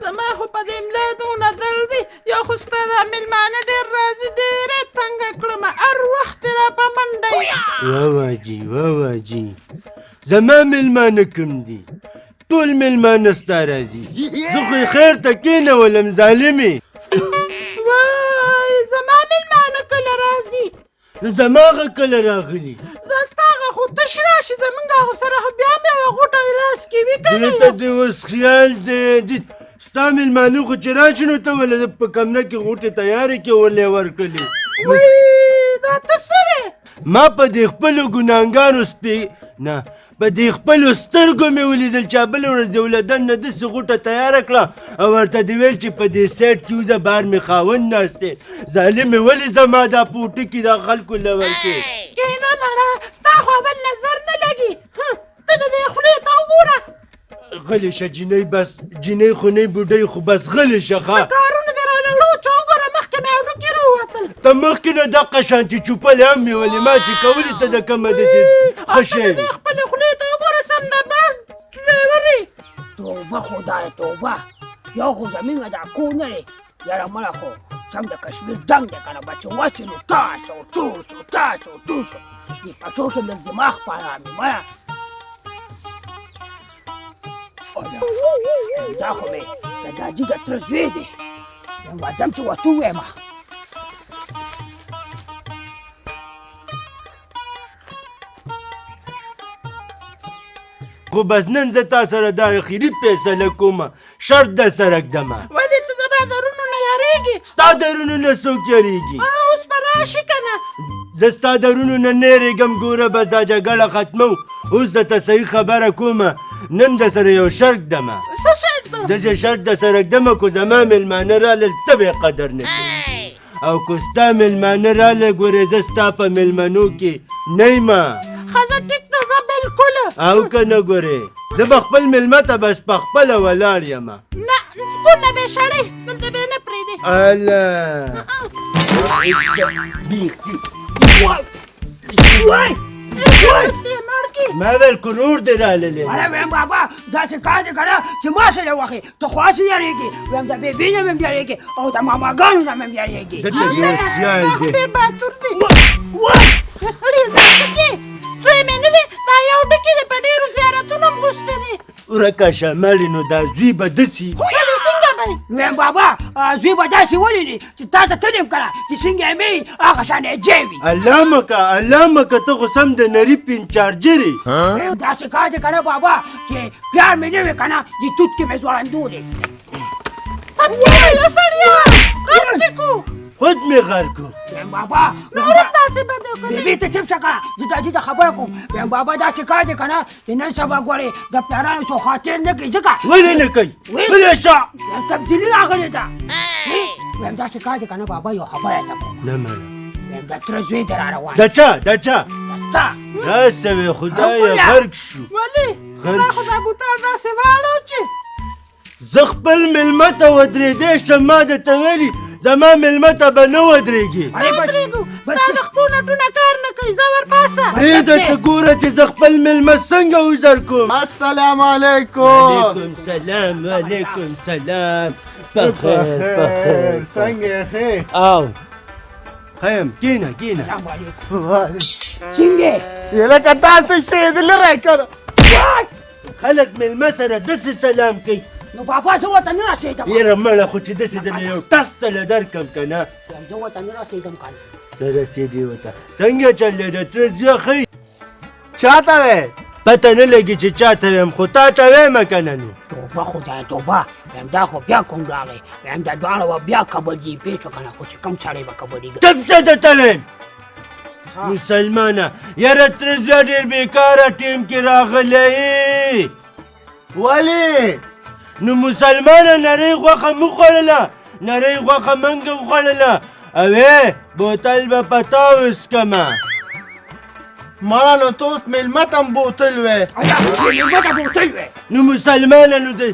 زما خو په دې ملا دونه درد دی یو خو ستا دا مېلمانه ډېر راځي ډېرې تنګه کړم هر وخت یې را په منډه یې واواجي زما مېلمانه کوم دي ټول مېلمانه ستا راځي زه خو یې خیر ته کېنولم ظالمې وای زما مېلمانه کله راځي نو زما هغه کله راغلي زه ستا هغه خو تش راشي زمونږ هغو سره خو بیا مې یوه غوټه لاس کې وي که دې ته دې اوس خیال دی ستا مېلمانه خو چې راشي نو ته ولې په کمره کې غوټې تیارې کې ولې ورکړلې وای دا ته څه دی ما په دې خپلو ګناهګانو نه په دې خپلو سترګو مې ولیدل چې بله ورځ د ولادت نه داسې غوټه تیاره کړه او ورته دې ویل چې په دې سایډ کې وځه بهر مې خاوند ناست دی ظالمې ولې زما دا پوټه کې دا خلکو له ورکې کښېنه مړه ستا خو بل نظر نه لګي ته د دې خولې ته وګوره غلې شه جینۍ بس جینۍ خو نه بوډۍ خو بس غلې شه ښه کارونه دې راله لوچه وګوره مخکې مې هډوکي راووتل ته مخکې نه دقه شانتې چوپلې هم مې ولې ما چې کولې ته د کومه داسې ښه شی ته د خپلې خولې ته وګوره سم د بس ډرایورې توبه خدای توبه یو خو زمینږ دا کور نه دی یاره مړه خو سم د کشمیر دنګ دی که نه بچې وچې نو تاچ او توچ او تاچ او توچ دې پټو کې لږ دماغ په ارامي مړه دا خو مې د داجي د تره زوی دی یم واځم چې ورته ووایم خو بس نن زه تا سره دا اخري فیصله کومه شرط در سره ږدمه ولې ته زما درونو نه یارېږي ستا درونو نه څوک یارېږي اوس به راشي که نه زه ستا درونو نه نه یارېږم ګوره بس دا جګړه ختمو اوس درته صحیح خبره کومه نن در سره یو شرط ږدمه څه شرط ده داسې شرط در سره ږدمه کو زما مېلمانه رالل ته به یې قدر نه کوې او که ستا مېلمانه راله ګورې زه ستا په مېلمنو کې نه یمه ښځه ټیک ده زه بلکله او که نه ګورې زه به خپل مېلمه ته بس په خپله ولاړ یمه نه کور نه بې شړې دلته بې نه پرېږدې اله ما ویل که نور دې راللی اره ویم بابا داسې کار دی که نه چې ما سره وخې ته خو هسې یارېږې ویم د بېبي نه مې هم یارېږې او د ماماګانو نه مې هم یارېږې دلته ډېر سیال دی ډېر بهادور دی یا سړي دا څه کې زوی مې نه دی دا یو ډکي دی په ډېرو زیارتونو هم غوښتی دی ورکه شمالې نو دا زوی به داسې ولې څنګه به ویم بابا زوی به داسې ولې دی چې تا ته تلیم که نه چې څنګه یې مې هغه شان یې جې وي الله مکه ته خو سم د نري پنچارجر یې داسې کار دی که نه بابا چې پیار مې نه وي که نه د توت کې مې ځوړندو دی سم وویله سړیه غرق دې کو خود مې غر کو ویم بابا نورم داسې به دې وکړې بیبي ته چپ شه که نه زه داجي ته خبره کوم ویم بابا داسې کار دی که نه چې نن سبا ګورې د پلارانو څو خاطر نه کوي ځکه ولې نه کوي ولې شه ویم تبدیلي راغلې ده ویم داسې کار دی که نه بابا یو خبره ته کوم نه منم ویم د تره زوی دی را روان د چا ستا داسې وې خدایه غرق شو ولې دا خو دا بوتل داسې واړو چې زه خپل مېلمه ته ودرېدی شم ما درته ویلي زما مېلمه ته به نه ودرېږي ودرېږو ستا د خپو نټونه کار نه کوي زه ورپاسه پرېږده ته ګوره چې زه خپل مېلمه څنګه وزر کوم السلام علیکم وعلیکم سلام وعلیکم سلام بخیر څنګه یې ښې او ښه یم کښېنه سلام علیکم څنګه لکه تاسو شی دې لرئ که نه خلک مېلمه سره داسې سلام کوي نو بابا زه ورته نه رسېدم یاره مړه خو چې داسې درله یو ټس ته له درکړم که نه زه ورته نه رسېدم که نه نه رسېدې ورته څنګه چل دی د تره زویه ښه چا ته وې پته نه لګي چې چا ته ویم خو تا ته ویمه که نه نو توبه خدای توبه ویم دا خو بیا کوم راغی ویم دا دواړه به بیا کبډي پېښ شو که نه خو چې کوم سړی به کبډي چپ شه درته ویم مسلمانه یاره تره زویه ډېر بېکاره ټیم کې راغلی ولې نو مسلمانه نرۍ غوښه مه خوړله نرۍ غوښه منګه وخوړله اوې بوتل به په تا وڅکمه مړه نو ته اوس مېلمه ته هم بوتل وې مېلمه ته بوتل وې نو مسلمانه نو دی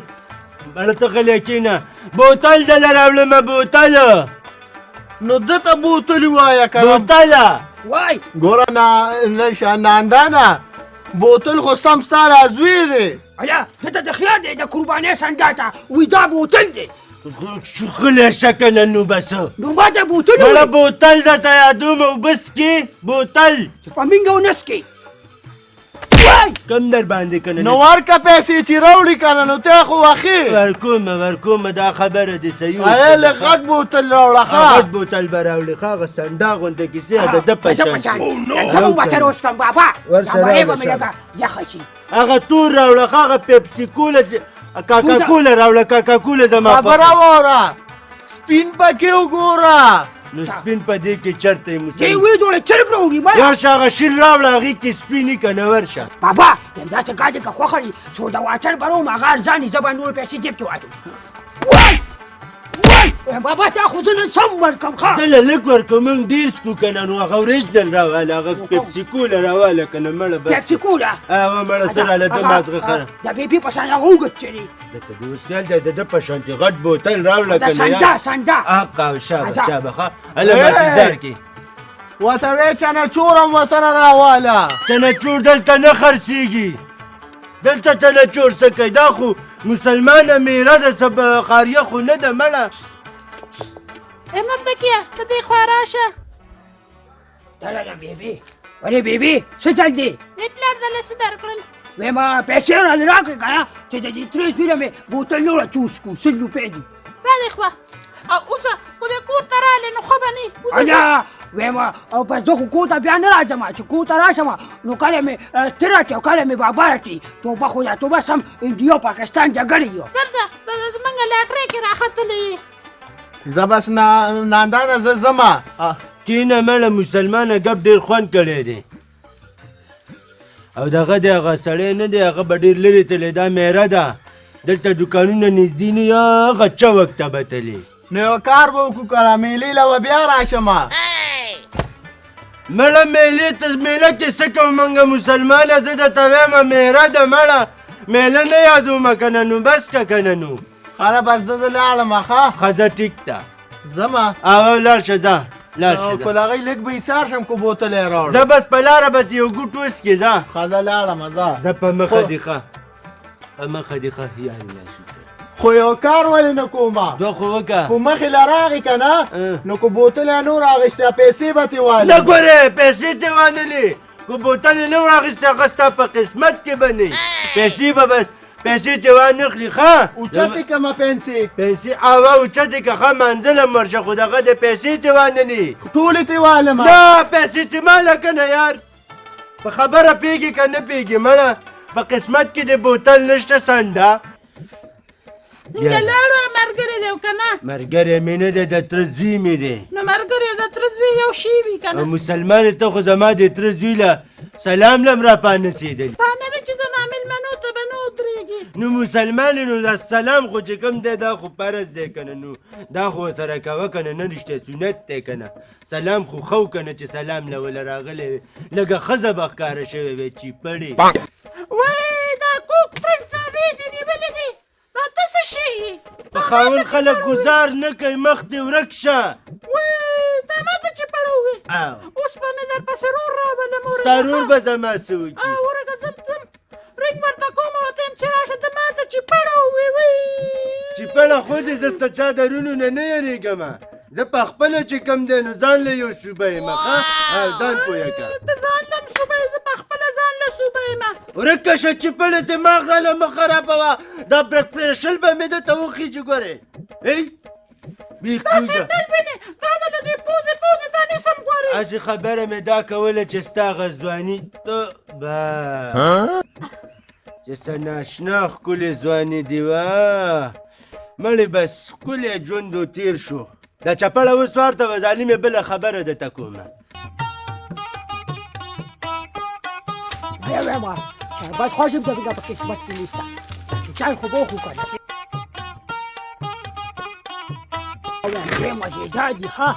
مړه ته غلی کښېنه بوتل دله راوړمه بوتله نو ده ته بوتل ووایه که نه بوتله وای ګوره ناندانه بوتل خو سم ستا رازوی دی الا دته د خیار دی د قربانۍ سنډا ته وی دا بوتل دی شغل شکنه نو بس نو ما ته بوتل مړه بوتل درته یادوم او بس کې بوتل چې په منګه ونس کې وای کم در باندې کنه نو ورکه پیسې چې راوړي کنه نو ته خو واخې ورکوم دا خبره دې صحیح هغې لږ غټ بوتل راوړه غټ بوتل به راوړي ښه هغه سنډا غوندې کیسې د ده په شان زموږ بچر اوس کم بابا ورشه دا به راوړه مې لږه یخه شي هغه تور راوړه ښه هغه پیپسي کوله کاکا کوله راوړه کاکا کوله زما خبره واوره سپین پکې وګوره نو سپین په دې کې چرته یې چې وی جوړه چرپ راوړي ما ورشه هغه شین راوړه هغې کې سپینې که نه ورشه بابا دا چې ګاډي که خوښه وي څو د واټر به روم هغه ارزاني زه به نور پیسې جیب کې واچوم وای وای بابا تا خو زه نن سم ورکړم ښه دله لږ ورکړو موږ ډېر څکو که نه نو هغه اوریجنل راواله هغه پیپسي کوله راواله که نه مړه بس پیپسي کوله مړه سره له ده مازغه خره د بیبي په شان هغه اوږد چلي دته د اوس خیال دی د ده په شانتې غټ بوتل راوړه د که نه سنډا سنډا حقه شابه ښه هله ماتیزار کې ورته وې چنهچور هم ورسره راواله چنهچور دلته نه خرڅېږي دلته چنهچور څه کوي دا خو مسلمانه میره ده څه خاریه خو نه ده مړه مردکیه ته دې خوا راشه دا بیبي ولې بیبي څه چل دی دې پلار دله څه درکړل وې ما پیسې راله راکړې که نه چې د دې ترې سویله مې بوتل نوره چوس کړو 100 روپۍ دي را دې خوا او اوسه خو دې کور ته رالې نو ښه به نه انا وې ما او پس زه خو کور ته بیا نه راځم چې کور ته راشم نو کله مې ته راټې او کله مې بابا راټې توبه خو دا توبه سم انډیا پاکستان جګړې یو درځه زمونږ لاټرۍ کې راختلی زه بس ناندانه زه ځمه کینه مړه مسلمانه ګپ ډېر خوند کړی دی او دغه دی هغه سړی نه دی هغه به ډېر لرې تللی دا میره ده دلته دوکانونه نږدې نه یا هغه چوک ته به تللی نو یو کار به وکړو که میلې له به بیا راشمه مړه میله کې څه کوو موږ مسلمانه زه درته وایم میره ده مړه میله نه یادومه که نه نو بس که که نه نو خاله بس زه لاړم ښه ښځه ټیک ده ځمه او لاړ شه ځه لاړ شه که له هغې لږ به ایسار شم که بوتل یې راوړم زه بس په لاره به یو ګوټ وسکې ځه ښه زه لاړم ځه زه په مخه دې ښه په مخه دې ښه یا الله شکر خو یو کار ولې نه کومه دوه خو وکړه خو مخې له راغې که نه نو که بوتل یې نور اخېستی پیسې به ترې والې نه ګورې پیسې دې وانلې که بوتل یې نه و اخېستی هغه ستا په قسمت کې به نه پیسې به بس پیسې دې وانخلي ښه اوچتې کمه پیسې او اوچتې که ښه منزله مرشه خو دغه دې پیسې دې وانلې ټولې ترې والم نه پیسې دې ماله که نه یار په خبره پوهېږې که نه پوهېږې مړه په قسمت کې د بوتل نشته سنډه څنګه لاړو ملګری دی که نه ملګری مې نه دی د تره زوی مې دی نو ملګری د تره زوی یو شی وي که او نه مسلمانې ته خو زما د تره زوی له سلام لم را پانسېدل تا نه وي چې زما مېلمنو ته به نه ودرېږي نو مسلمان نو د سلام خو چې کوم دی دا خو فرض دی که نه نو دا خو سره کوه که نه نه رښتیا سنت دی که نه سلام خو ښه که نه چې سلام له وله راغلی وي لږه ښځه به ښکاره شوې وی چیپړې وای دا کوک پرنس صاحبې دې نیولې دي دا ته څه شی یې په خاون خلک گزار نه کوي مخ دې ورک شه وای دا ما ته چې پړوې اوس به مې درپسې رور راولم ستا رور به زما څه وکړي ورګه ځم رنګ ورته کوم ورته یم چې راشه ته ما ته چې پړوې وای چیپړه خو دې زه ستا چا درونو نه نه یېرېږم زه په خپله چې کوم دی نو ځان له یو صوبه یم ښه ځان پوهه که ته ځان لم صوبه یې زه په خپله ځان له صوبه یم ورکه شه چیپړې دماغ راله مه خرابوه دا برک پرېښل به مې درته وخیږي ګورې ای بیخ کوزه سندل وینې تا ته له دې پوزې پوزې تا نیسم غواړې هسې خبره مې دا کوله چې ستا هغه ځواني ته به چې څه ناشنا ښکلې ځواني دې وه مړې بس ښکلی ژوند و تېر شو دا چپړه اوس ورته وه ظالمې بله خبره درته کومه ویم شربت خوشم ته دیگه په قسمت کې نیسته چای خو بخو کنه ویم مزیدار دي ښه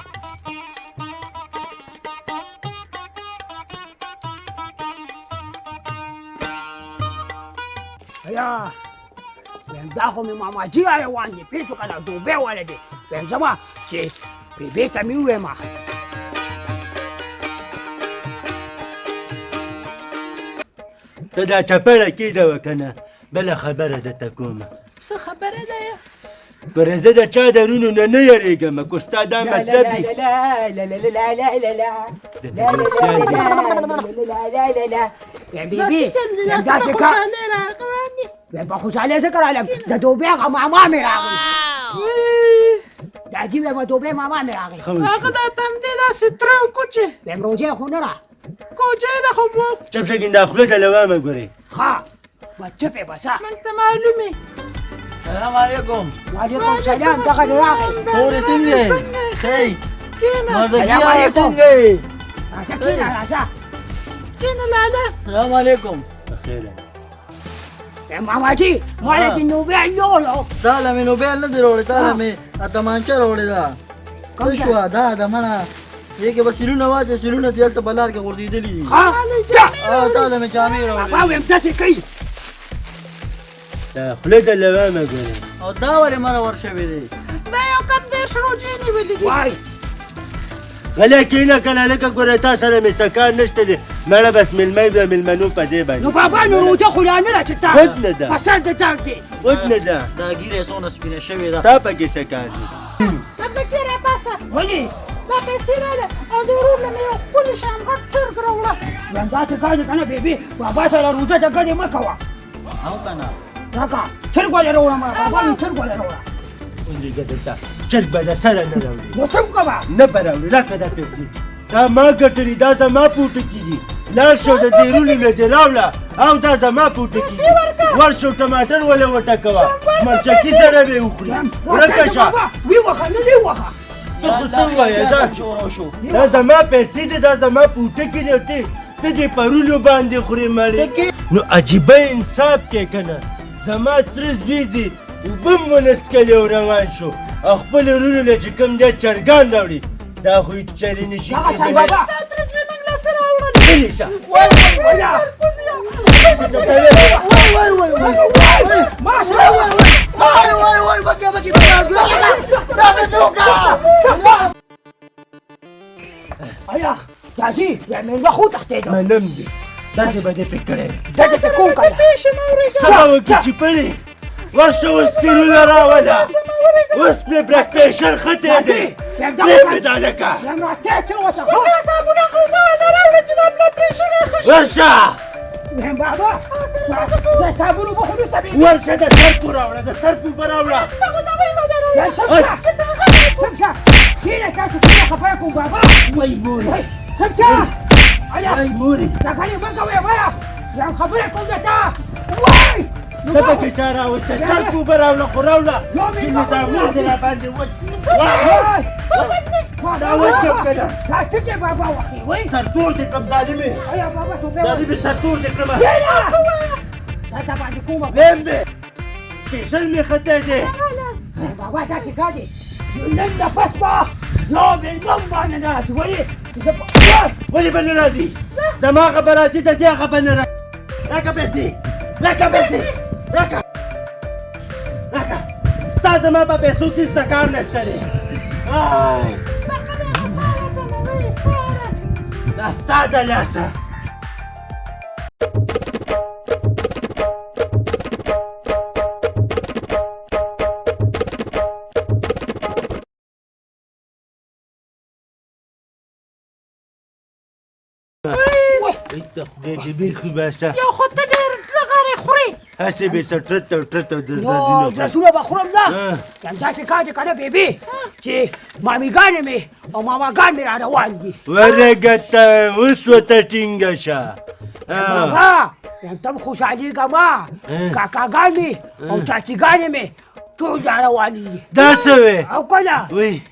یا ویم دا خو مې ماماجي روان دي پېټو که نه دوبۍ والا دی ویم زما چې بېبې ته مې وویم ته دا چپړه کېده که نه بله خبره درته کومه څه خبره ده یا ګوره زه د چا درونو نه نه یېرېږم که ستا دا مطلب وي بیبی داسې کار په خوشحالۍ څه کرایم د دوبۍ هغه ماما مې راغی د عجیب یمه دوبۍ ماما مې راغی هغه دا تندې داسې تره او کوچې ویم روجۍ خو نه را کوچې ده خو چپ شه ګینده خوله ته لوامه ګورې ها به چپې بسه من ته معلومې سلام علیکم وعلیکم سلام دغه دې راغی خورې څنګه یې ښه کېنه مردګي سلام هغه علیکم. څنګه یې راځه کېنه راځه کېنه لاله سلام علیکم بخیره ماما جي مالا چې نوبیل یولو تاله مې نوبیل نه دی راوړی تاله مې تمانچه راوړې ده څه شوه دا د منه دې کې به سیلونه واچې سیلونه دې هلته په لار کې غورځېدلي دي ها تاله مې جامې راوړې بابا ویم داسې کوي دا خوله ته لوامه ګورې او دا ولې مره ورشوې دی دا یو کم دېرش روجې نیولې دي وای غلی کېنه کنه لکه ګوره تا سره مې سکان نشته دی مړه بس مېلمه د مېلمنو په دې نو باندې بابا نو روجه خو لا نه را چې تا خود نه ده. په سر د تاک دی ود نه ده دا ګیره څونه سپینه شوې ده ستا پکې څه کار دي دلته کې راپاسه ولې دا پیسې راله او د ورور له مې یو ښکلي شان غټ چرګ راوړه ویم داسې کار دی که نه بیبي بابا سره روجه ته ګډې مه کوه او که نه راکه چرګ ولې راوړم بابا نو چرګ ولې راوړه ولېږه دلته چرګ به د سره نه راوړي نو څنګه به نه به راوړي راکړه دا پیسې دا ما ګټلي دا زما پوټکي دي لاړ شو د دیرونو نه دې راوړه او دا زما پوټکي دي ورشو ټماټر ولې وټکوه مرچکي سره به یې وخوري ورکه شه وی وخه نه دی وخه ته خو څه ووایې دا شروع شو دا زما پیسې دي دا زما پوټکي دي او ته دې پرونو باندې خورې مړې نو عجیبه انصاف کې که نه زما تره زوی دي اوبه م ونسکلې او روان شو او خپل وروڼو له چې کوم دی چرګان راوړي دا خو هېڅ چرې نه شي دغه چل کېدلی بابا دا ترې زوی موږ لاسه راوړل غلې شه ویا ماشه وای وای وای بکې بکې ایا داجي یا مېلمه خو تښتېدو منم دی داسې به دې پرې کړی دغه څه کوم کنه پیشم اورېږه څه به وکړي چې پړې ورشه اوس تیرونه راوله اوس پرې برکپېشر ښه دی پرېږدې دا لکه یم راته څه وته چا صابونه خو ما ونه راوړه چې دا بلډ پرېشر یې ښه شي ورشه یم بابا د صابونو به خو نشته بیبي ورشه د سرپو راوړه د سرپو به راوړه هغه دا به یې ما نه یم راوړه څمشه کینه تاسو څنګه خبره کوم بابا وای مورې څمشه ایا وای مورې دا کاري مه کوئ ویا یم خبره کوم درته وای ته پکې چا راوسته سرپو به راوړه خو راوړه چې نو دا مور دې راباندې وای دا وچم که نه دا څه کې بابا وخی وای سرتور دې کړم ظالمې ایا بابا تو به ظالمې سرتور دې کړمه دا تا باندې کومه ویم مې پېشل مې خطی دی بابا داسې کار دی نن د پس به یو مېلمه باندې نه راځي ولې ولې به نه راځي زما هغه به راځي د دې هغه به نه راځي راکړه پیسې راکړه پیسې راکړه راکړه ستا زما په پیسو کې څه کار نشته دی دا ستا د لاسه ته خدای دې بیخي باسه یو خو ته ډېر لغارې خورې هسې به څه ټرته ټرته نو درځینو درسونه به خورم نه یم داسې کار دی که نه بیبي چې مامیګانې مې او ماماګان مې را روان دي ورګه ته اوس ورته ټینګه شه بابا یم تم خوشحالېږه ما کاکاګان مې او چاچیګانې مې ټول را روانې دي دا څه وې او که نه وی